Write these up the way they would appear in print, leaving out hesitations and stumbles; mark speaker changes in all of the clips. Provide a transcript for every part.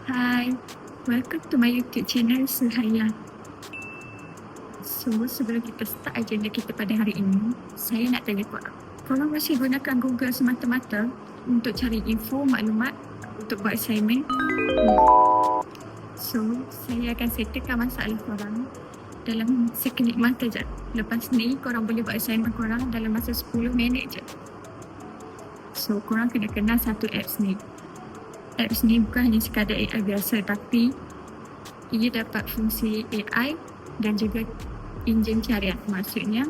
Speaker 1: Hi, welcome to my YouTube channel Suhaya. So, sebelum kita start agenda kita pada hari ini, saya nak tanya korang. Korang masih gunakan Google semata-mata untuk cari info, maklumat untuk buat assignment? So, saya akan settlekan masalah korang dalam sekelip mata je. Lepas ni, korang boleh buat assignment korang dalam masa 10 minit je. So, korang kena kenal satu apps ni. Apps ni bukan hanya sekadar AI biasa, tapi ia dapat fungsi AI dan juga enjin carian. Maksudnya,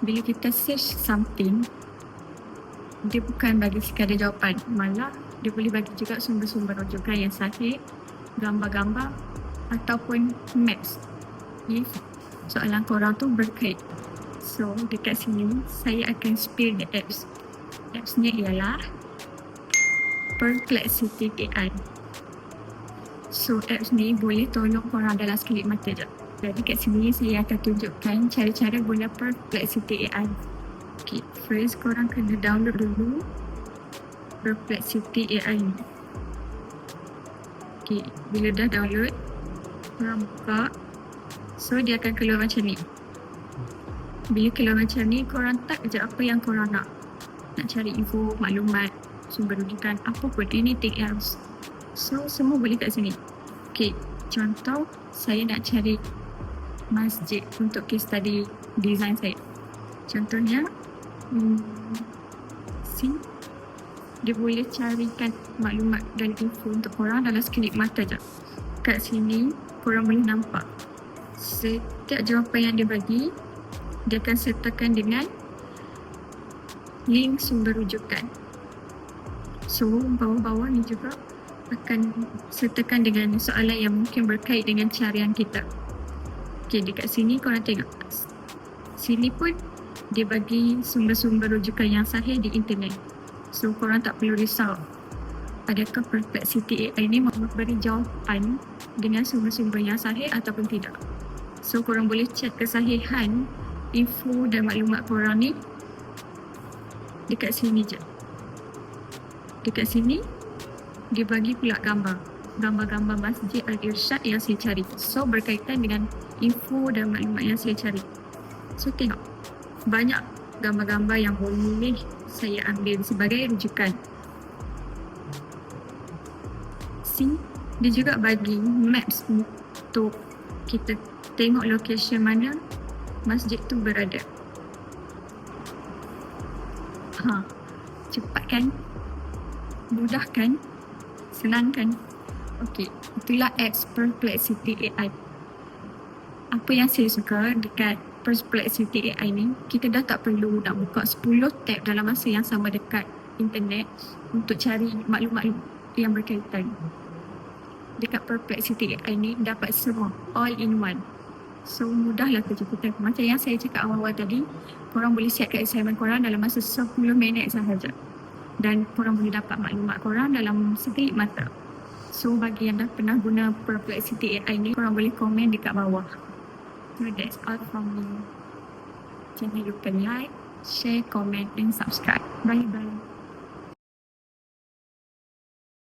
Speaker 1: bila kita search something, dia bukan bagi sekadar jawapan, malah dia boleh bagi juga sumber-sumber rujukan yang sahih, gambar-gambar ataupun maps if soalan korang tu berkait. So, dekat sini saya akan spill the apps. Appsnya ialah Perplexity AI. So, apps ni boleh tolong korang dalam sekelip mata je. Jadi kat sini saya akan tunjukkan cara-cara guna Perplexity AI. Okay, first korang kena download dulu Perplexity AI ni. Okay, bila dah download, korang buka. So, dia akan keluar macam ni. Bila keluar macam ni, korang type je apa yang korang nak. Nak cari info, maklumat, sumber rujukan, apa pun, anything else. So, semua boleh kat sini. Okay, contoh saya nak cari masjid untuk case study design saya. Contohnya, sini dia boleh carikan maklumat dan info untuk korang dalam sekelip mata je. Kat sini, korang boleh nampak setiap jawapan yang dia bagi, dia akan sertakan dengan link sumber rujukan. So, bawah-bawah ni juga akan sertakan dengan soalan yang mungkin berkait dengan carian kita. Okay, dekat sini korang tengok. Sini pun dia bagi sumber-sumber rujukan yang sahih di internet. So, korang tak perlu risau. Adakah Perplexity AI ni memberi jawapan dengan sumber-sumber yang sahih ataupun tidak. So, korang boleh check kesahihan info dan maklumat korang ni dekat sini je. Dekat sini, dia bagi pula gambar-gambar Masjid Al-Irsyad yang saya cari. So, berkaitan dengan info dan maklumat yang saya cari. So, tengok. Banyak gambar-gambar yang boleh saya ambil sebagai rujukan. Sini, dia juga bagi maps untuk kita tengok location mana masjid tu berada. Cepat kan? Mudah kan? Senang kan? Okey, itulah apps Perplexity AI. Apa yang saya suka dekat Perplexity AI ni, kita dah tak perlu nak buka 10 tab dalam masa yang sama dekat internet untuk cari maklumat yang berkaitan. Dekat Perplexity AI ni dapat semua, all in one. So, mudahlah kerja kita. Macam yang saya cakap awal-awal tadi, korang boleh siapkan assignment korang dalam masa 10 minit sahaja. Dan korang boleh dapat maklumat korang dalam sekelip mata. So, bagi yang dah pernah guna Perplexity AI ni, korang boleh komen dekat bawah. So, that's all from me. Jangan lupa like, share, comment dan subscribe. Bye-bye.